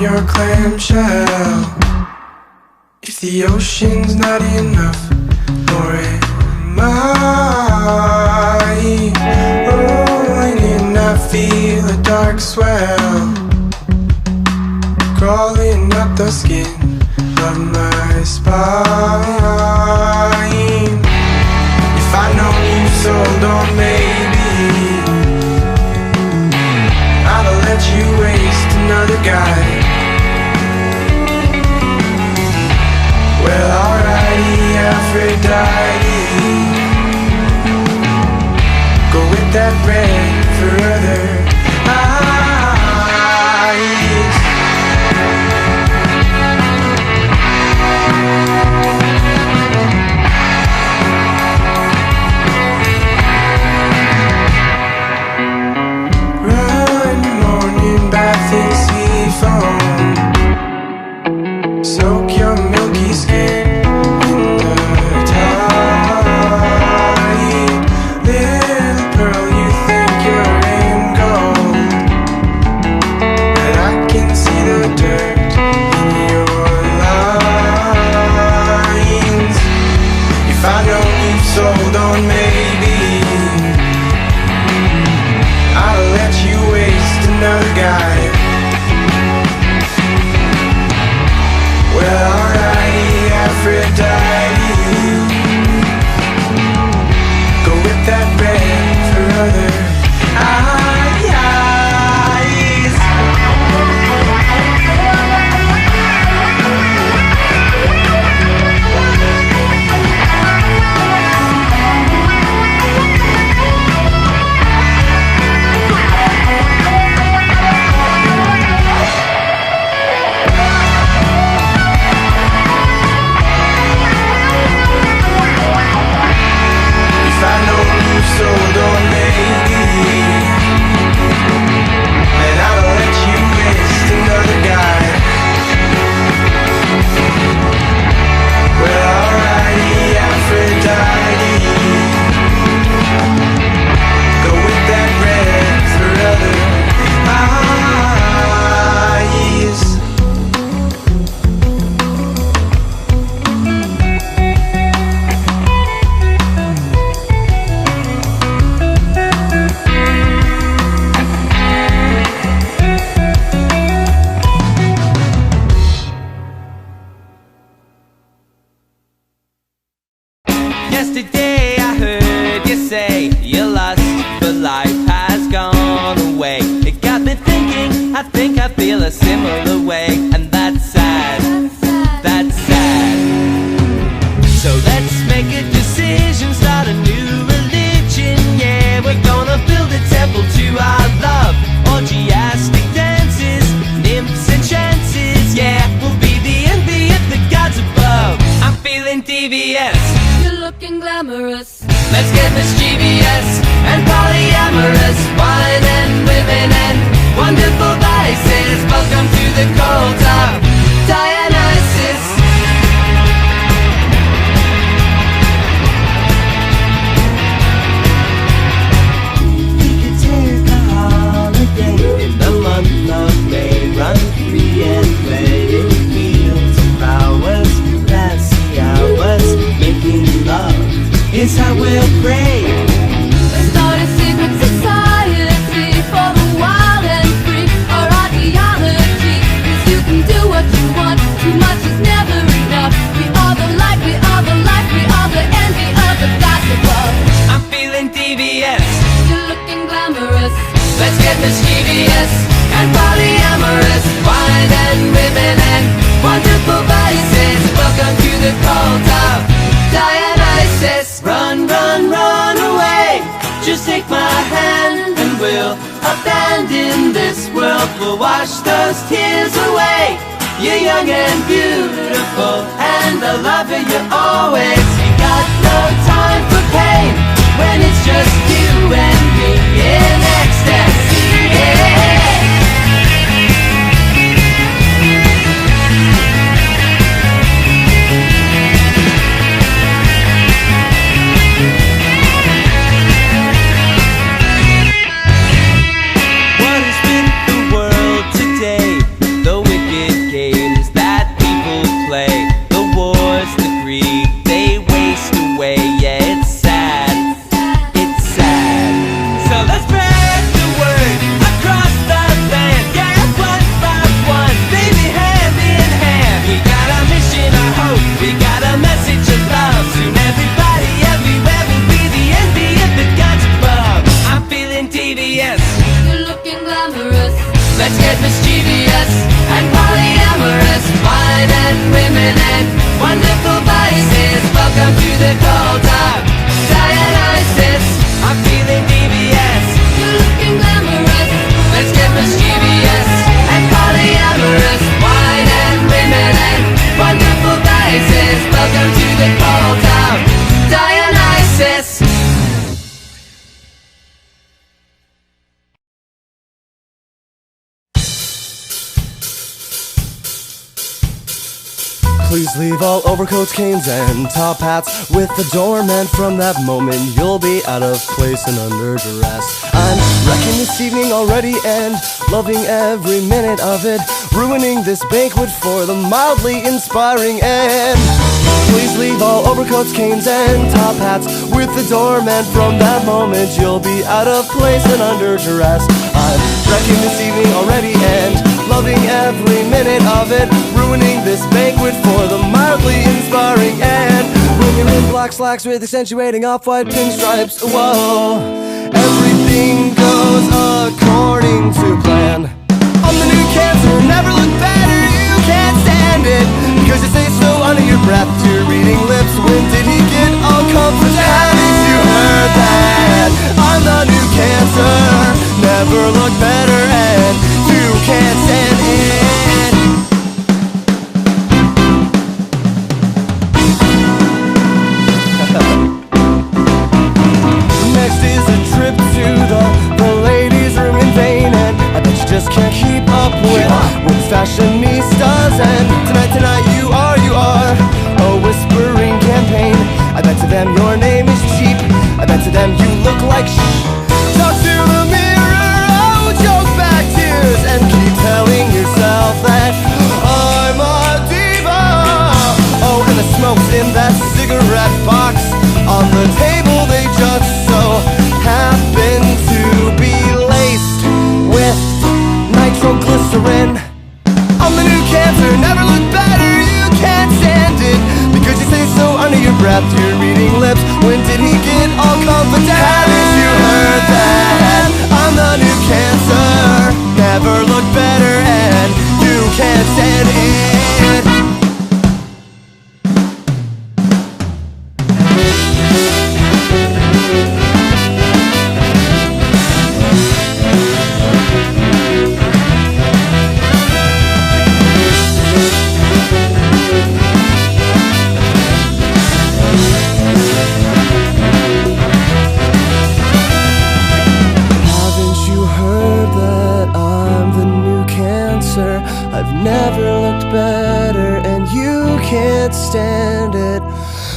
your clamshell. If the ocean's not enough, nor am I rolling in, I feel a dark swell crawling up the skin of my spine. If I know you sold on maybe, I'll let you waste another guy. Well, alrighty, Aphrodite, go with that red for other eyes. Run morning bath in sea foam, soak your milky skin in the tide. Little pearl, you think you're in gold, but I can see the dirt in your lines. If I know you've sold on maybe, I'll let you waste another guy. Well, alrighty, Aphrodite, go with that red for other eyes. Sold on maybe, and I'll let you waste another guy. Well, alrighty, Aphrodite, go with that red for other eyes. Yesterday I heard you say you're lost, but life has gone away. It got me thinking, I think I feel a similar way, and that's sad, that's sad. So let's make a decision, start a new religion, yeah. We're gonna build a temple to our love, orgiastic dances, nymphs and chances, yeah. We'll be the envy of the gods above. I'm feeling devious, looking glamorous. let's get mischievous and polyamorous. Wine and women and wonderful vices. Welcome to the cult of Dionysus. We could take a holiday in the month of May. Run free and play in fields of flowers. Classy hours, making love is how we'll pray. Start a secret society for the wild and free, or ideology, 'cause you can do what you want. Too much is never enough. We are the light, we are the life, we are the envy of the gods above. I'm feeling devious, You're looking glamorous. let's get mischievous and polyamorous. Wine and women and wonderful vices. Welcome to the cult of Dionysus. Run, run, run away. Just take my hand and we'll abandon this world. We'll wash those tears away. You're young and beautiful, and I love you always. You got no time for pain when it's just you and me in ecstasy, yeah. What is with the world today? The wicked Please leave all overcoats, canes, and top hats with the doorman. From that moment you'll be out of place and under duress. I'm wrecking this evening already and loving every minute of it, ruining this banquet for the mildly inspiring end. Please leave all overcoats, canes, and top hats with the doorman. From that moment you'll be out of place and under duress. I'm wrecking this evening already and loving every minute of it, ruining this banquet for the mildly inspiring end. When you're in black slacks with accentuating off-white pinstripes, whoa, everything goes according to plan. I'm the new cancer, never look better, you can't stand it, because you say so under your breath to your reading lips. When did he get all comforted? Haven't you heard that? I'm the new cancer, never look better, and you can't stand it. Next is a trip to the ladies' room in vain, and I bet you just can't keep up with fashionistas. And tonight you are a whispering campaign. I bet to them your name is cheap, I bet to them you look like Talk to the mirror, oh, choke back tears, and keep telling yourself that I'm a diva. Oh, and the smoke's in that cigarette box on the table, they just so happen to be laced with nitroglycerin. I'm the new cancer, never look better, you can't stand it, because you say so under your breath to your reading lips. When did he get all confident? Haven't you heard that? I'm the new cancer, never look better, and you can't stand it. I've never looked better, and you can't stand it.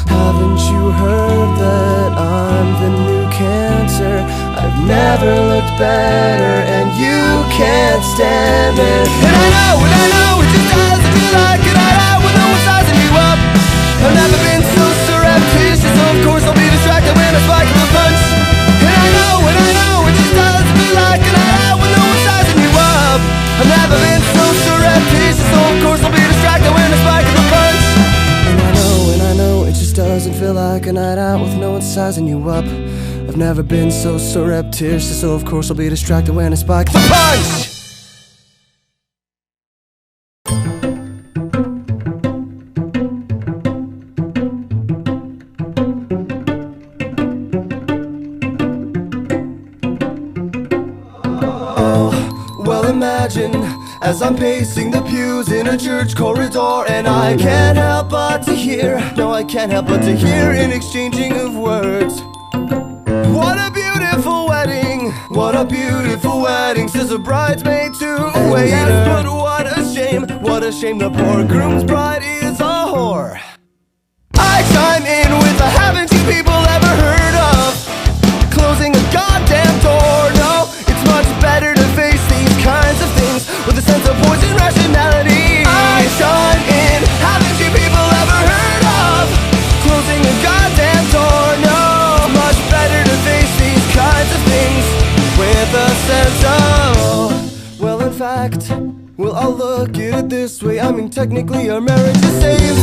Haven't you heard that I'm the new cancer? I've never looked better, and you can't stand it. And I know, it just doesn't feel like a night out with no one sizing you up. I've never been so surreptitious, so of course I'll be distracted when I spike the punch. And I know, it just doesn't feel like a night out with no one sizing you up. I've never been so surreptitious, so of course I'll be distracted when I spike the punch. And I know, it just doesn't feel like a night out with no one sizing you up. I've never been so surreptitious, so of course I'll be distracted when I spike the punch. Well, imagine as I'm pacing the pews in a church corridor, and I can't help but to hear, no, I can't help but to hear an exchanging of words. What a beautiful wedding, what a beautiful wedding, says a bridesmaid to a waiter. Yes, but what a shame, the poor groom's bride is a whore. I chime in with a haven't you people ever heard of closing a goddamn door? No, it's much better to face these kinds of things with a sense of poison rationality. I chime in, haven't you people ever heard of closing a goddamn door? No, it's much better to face these kinds of things with a sense of, well, in fact, well, I'll look at it this way, I mean, technically our marriage is saved.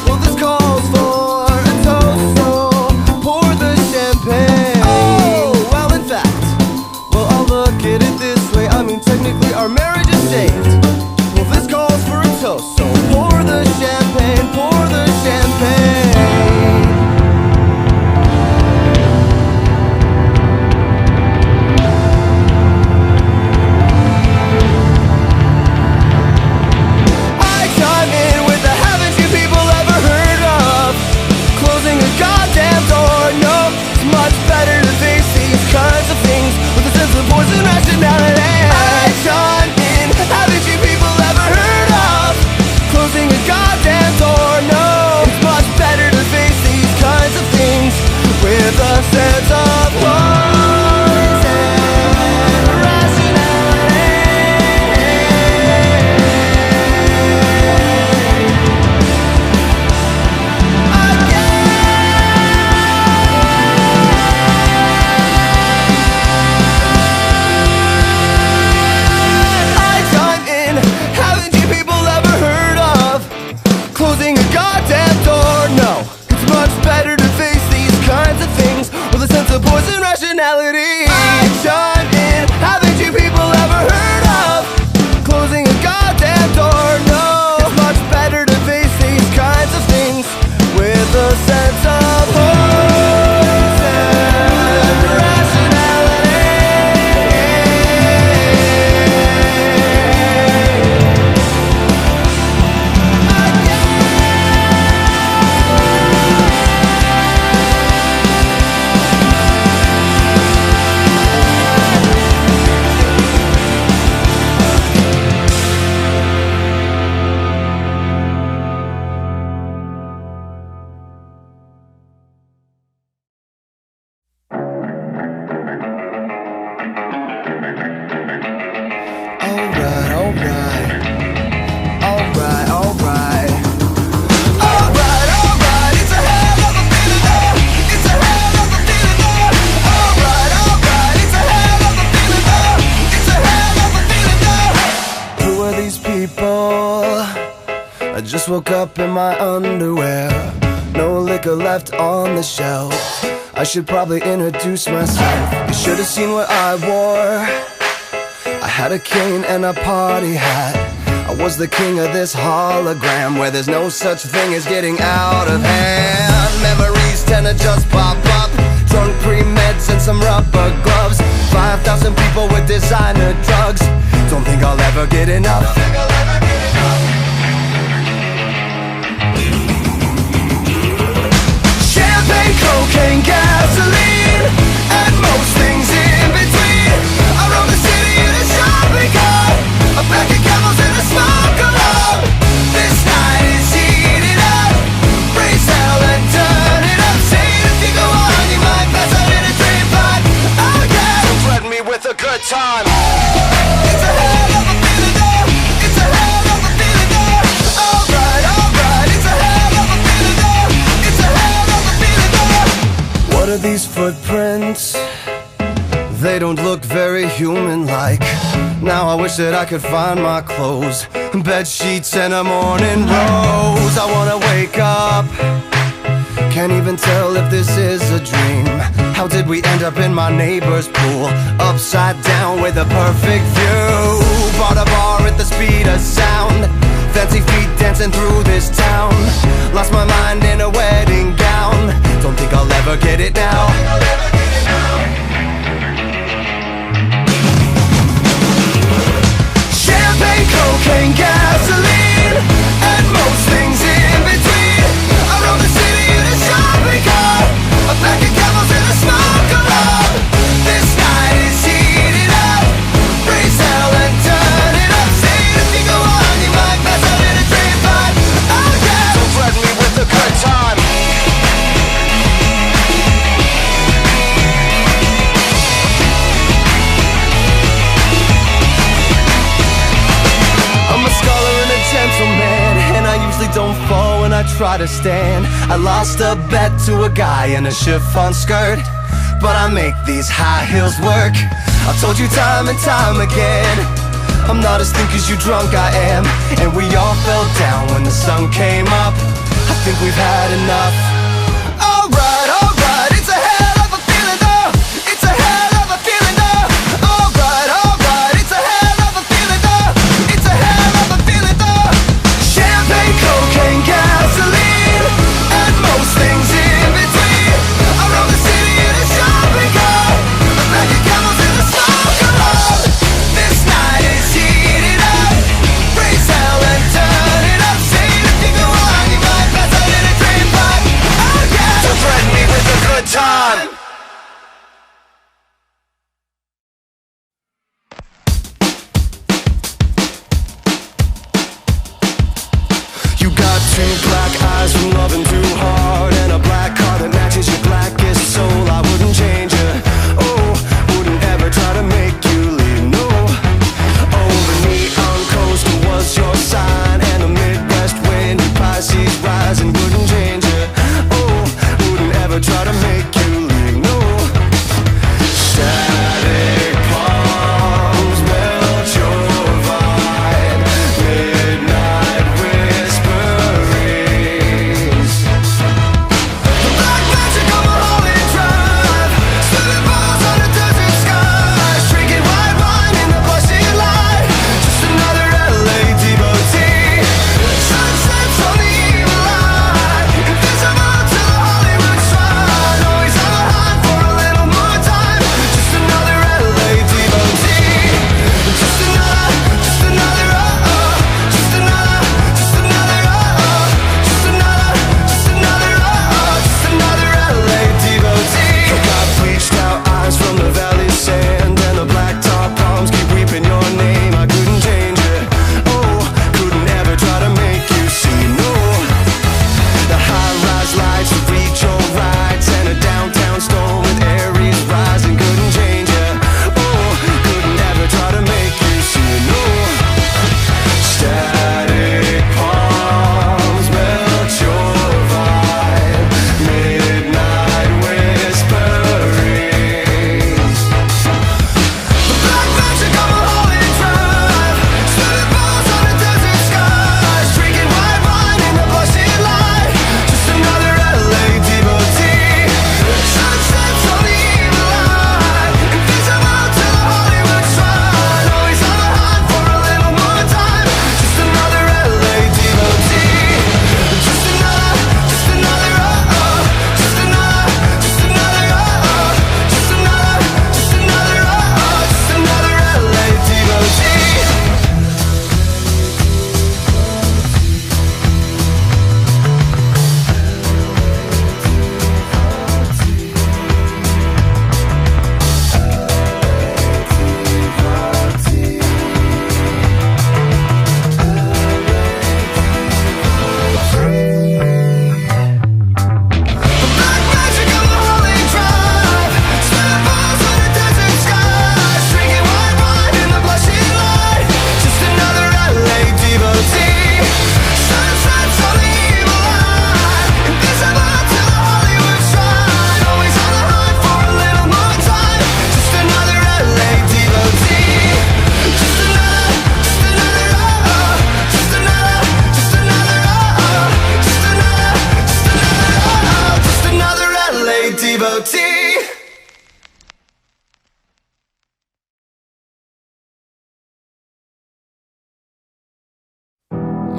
Well, this calls for a toast, so pour the champagne. Oh, well, in fact, well, I'll look at it this way, I mean, technically our marriage is saved. Well, this calls for a toast, so pour the champagne, pour the champagne. I chime in with the haven't you people ever heard of just woke up in my underwear. No liquor left on the shelf. I should probably introduce myself. You should have seen what I wore. I had a cane and a party hat. I was the king of this hologram, where there's no such thing as getting out of hand. Memories tend to just pop up. Drunk pre-meds and some rubber gloves. 5,000 people with designer drugs. Don't think I'll ever get enough. Champagne, cocaine, gasoline, and most things in between. I roam the city in a shopping cart, a pack of camels and a smoke alarm. This night is heating up. Raise hell and turn it up. Say if you go on, you might pass out in a dream pot. Oh yeah, so threaten me with a good time. It's a hell of a feeling there. It's a hell of a feeling there. Alright, alright. It's a hell of a feeling there. It's a hell of a feeling there. What are these footprints? They don't look very human-like. Now I wish that I could find my clothes, bed sheets and a morning rose. I wanna wake up. Can't even tell if this is a dream. How did we end up in my neighbor's pool, upside down with a perfect view? Bought a bar at the speed of sound. Fancy feet dancing through this town. Lost my mind in a wedding gown. Don't think I'll ever get it now. Champagne, cocaine, gasoline, and most things in between. I roam the city in a shopping cart, a pack of camels and a smoke alarm. This night is heating up. Raise hell and turn it up. Say if you go on, you might pass out in a dream pot. Oh yeah, so threaten me with a good time. I'm a scholar and a gentleman, and I usually don't fall when I try to stand. I lost a bet to a guy in a chiffon skirt, but I make these high heels work. I've told you time and time again, I'm not as thick as you drunk I am. And we all fell down when the sun came up. I think we've had enough. Alright, alright, it's a hell of a feeling though. It's a hell of a feeling though. Alright, alright, it's a hell of a feeling though. It's a hell of a feeling though. Champagne, cocaine, gasoline, and most things in between. I roam the city in a shopping cart, a pack of camels and a smoke alarm. This night is heating up. Raise hell and turn it up. Say if you go on, you might pass out in a dream pot. Oh yeah, so threaten me with a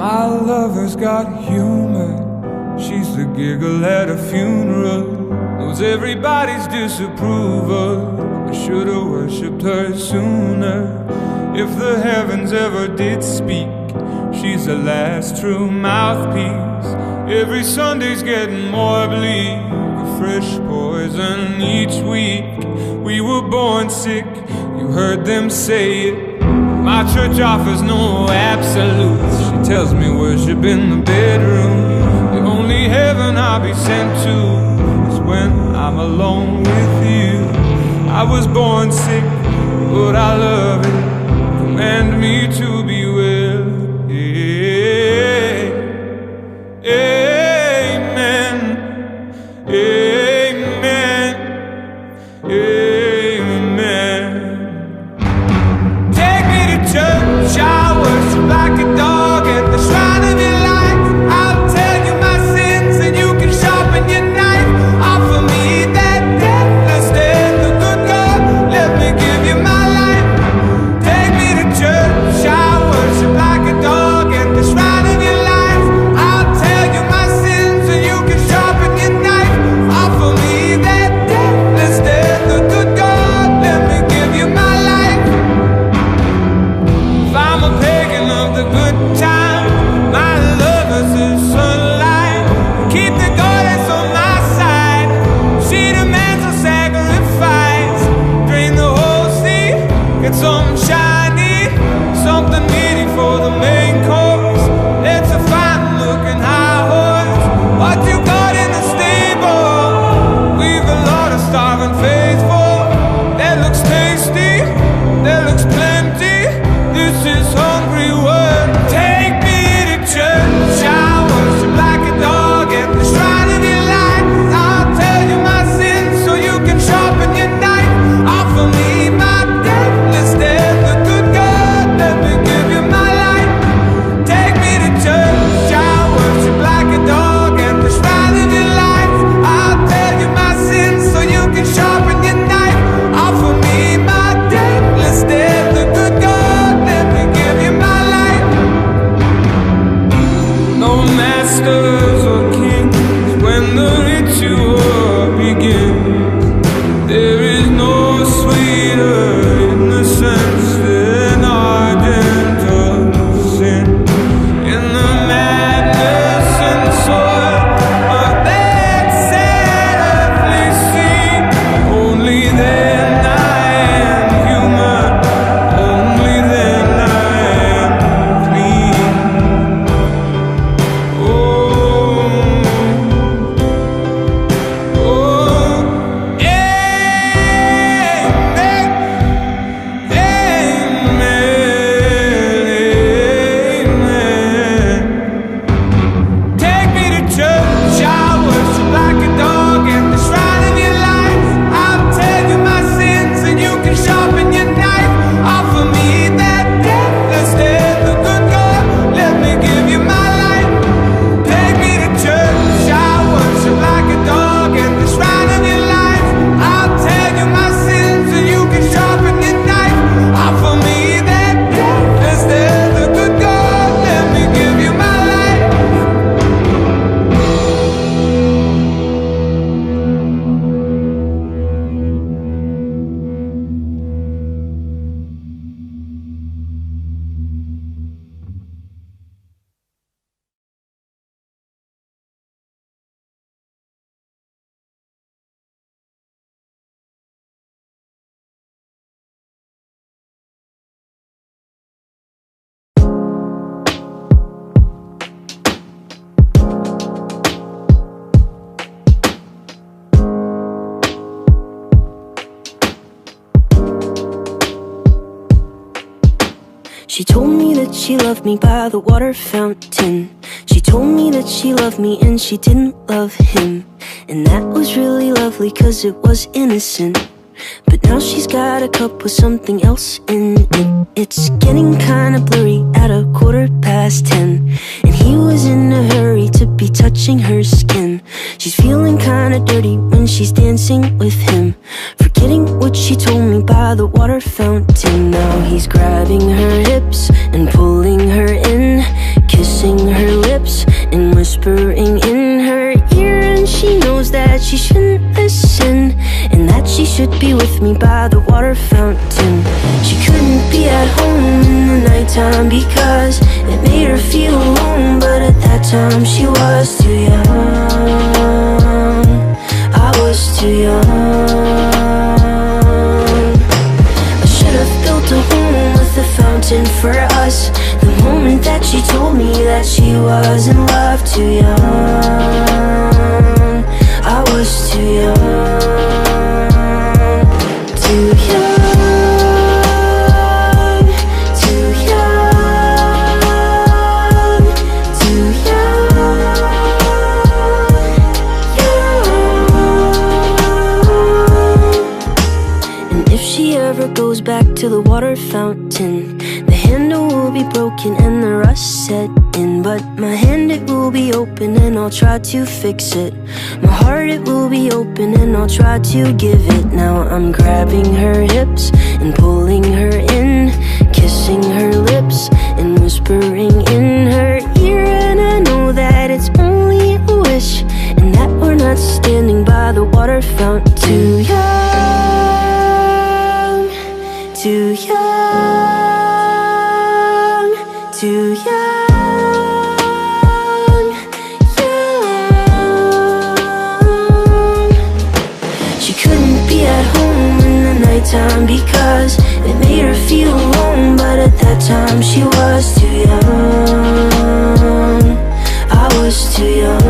My lover's got humor. She's the giggle at a funeral. Knows everybody's disapproval. I should've worshipped her sooner. If the heavens ever did speak, she's the last true mouthpiece. Every Sunday's getting more bleak, a fresh poison each week. We were born sick, you heard them say it. My church offers no absolutes. She tells me worship in the bedroom. The only heaven I'll be sent to is when I'm alone with you. I was born sick, but I love it. Command me to be well. Amen. Amen. Amen. Take me to church, I worship like a dog at the shrine of your life. I'll tell you my sins and you can sharpen your knife. Offer me that deathless death, the good God, let me give you my life. Take me to church, I worship like a dog at the shrine of your life. I'll tell you my sins and you can sharpen your knife. Offer me that deathless death, the good God, let me give you my life. If I'm a pagan of the good time, my lover's the sunlight. Keep the goddess on my side. She demands a sacrifice. Drain the whole sea, get something shiny, something meaty for the main course. It's a fine looking high horse. What you got in the stable? We've a lot of starving faithful. That looks tasty, that looks plenty. This is hungry work. Take me to church, I worship like a dog at the shrine of your life. I'll tell you my sins so you can sharpen your knife. Offer me my deathless death, the good God, let me give you my life. Take me to church, I worship like a dog at the shrine of your life. I'll tell you my sins so you can sharpen your knife. Offer me my deathless death, the good God, let me give you my life. No masters or kings when the ritual begins. There is no sweeter innocence than ardent of sin. In the madness and soil of that sad earthly scene, only then I am human, only then I am clean. Oh, oh, amen, amen, amen. Take me to church, I worship like a dog at the shrine of your life. I'll tell you my sins and you can sharpen your knife. Offer me that deathless death, the good God, let me give you my life. Take me to church, I worship like a dog at the shrine of your life. I'll tell you my sins and you can sharpen your knife. Offer me that deathless death, the good God, let me give you my life. She told me that she loved me by the water fountain. She told me that she loved me and she didn't love him. And that was really lovely cause it was innocent. But now she's got a cup with something else in it. It's getting kinda blurry at 10:15. And he was in a hurry to be touching her skin. She's feeling kinda dirty when she's dancing with him, forgetting what she told me by the water fountain. Now he's grabbing her hips and pulling her in, kissing be with me by the water fountain. She couldn't be at home in the nighttime because it made her feel alone. But at that time she was too young. I was too young. I should have built a home with a fountain for us. The moment that she told me that she was in love. Too young, I was too young. Too young, too young, too young, young. And if she ever goes back to the water fountain, the handle will be broken and the rust set in. But my hand, it will be open and I'll try to fix it. My heart, it will be open and I'll try to give it. Now I'm grabbing her hips and pulling her in, kissing her lips and whispering in her ear. And I know that it's only a wish, and that we're not standing by the water fountain. Too young, too young, too young, young. She couldn't be at home in the nighttime because it made her feel alone. But at that time she was too young. I was too young.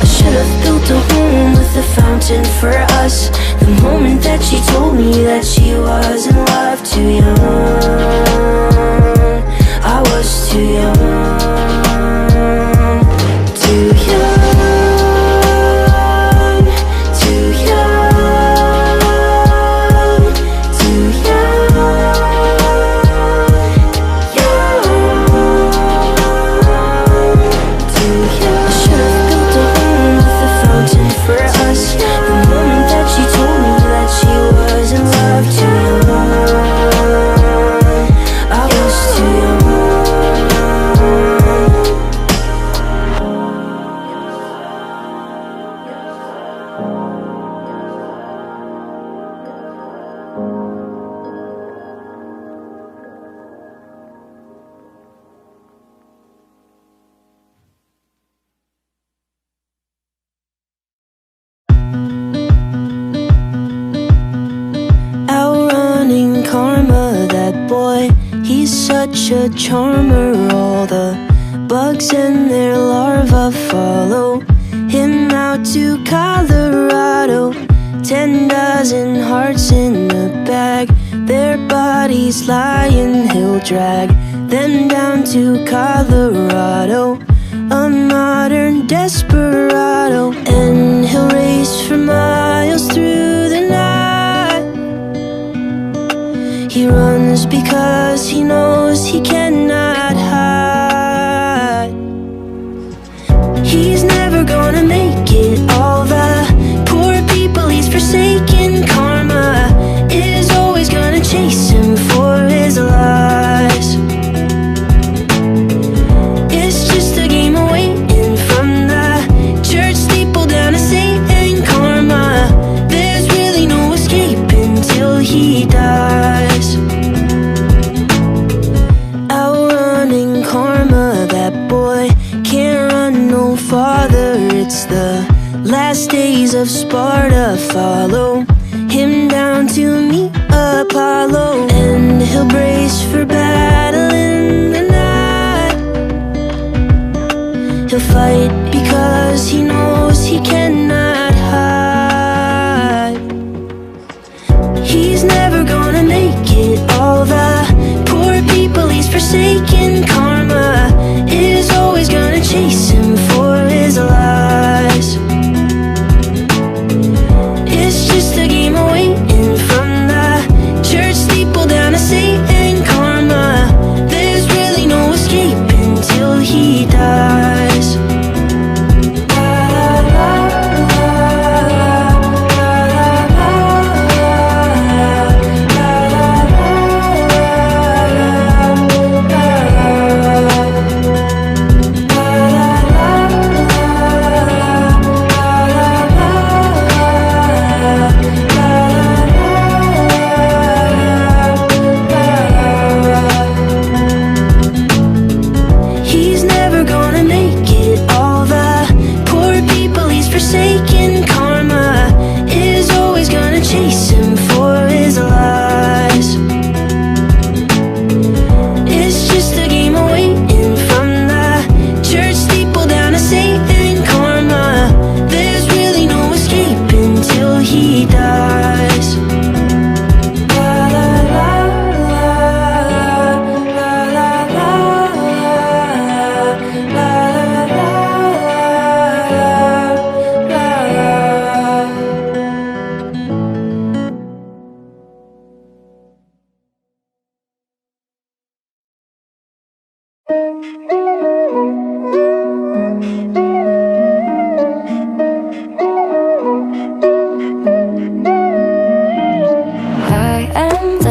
I should have built a home with a fountain for us. The moment that she told me that she was in love. Too young, I was too young. Too young, too young, too young, young, too young. I should have built a home with a fountain for us. The moment that she told me that she was in love. Too young, I was too young. Outrunning karma, that boy, he's such a charmer. All the bugs and their larvae follow him out to Colorado. 10 dozen hearts in a bag, their bodies lying, he'll drag them down to Colorado. A modern desperado, and he'll race for miles through the night. He runs because he knows he cannot hide. He's never gonna make it. All the poor people he's forsaken. Karma is always gonna chase him for his lies. It's just a game of waiting from the church steeple down to Satan. Karma, there's really no escape until he dies. Outrunning karma, that boy can't run no farther. It's the last days of Sparta. Follow him down to meet Apollo, and he'll brace for battle in the night. He'll fight because he knows he cannot hide. He's never gonna make it. All the poor people he's forsaken. Karma is always gonna chase him for his lies. It's just a game of waiting from the church steeple down to Satan. Karma,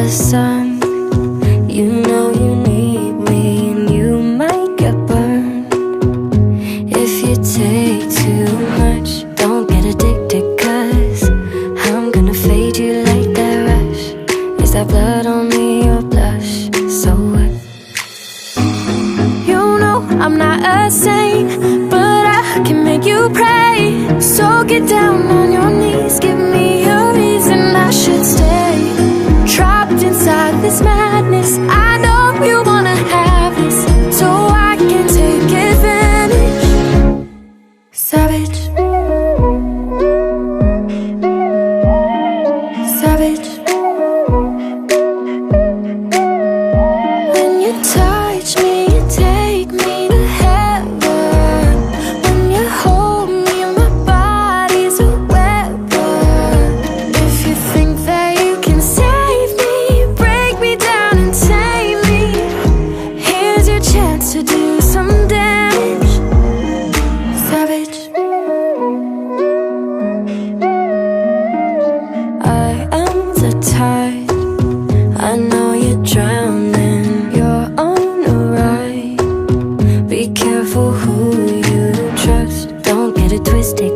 the sun. You know you need me, and you might get burned if you take too much. Don't get addicted, 'cause I'm gonna fade you like that rush. Is that blood on me or blush? So what? You know I'm not a saint, but I can make you pray. So get down on your knees, give me a reason I should stay. Trapped inside this madness, I know you wanna have this, so I can take advantage. Savage, savage. When you touch me, you take me to heaven. When you hold me, my body's a weapon. If you think that you can save me, break me down and tame me, here's your chance to do some damage. Savage. I am the tide, I know you're drowning, you're on a ride. Be careful who you trust, don't get it twisted,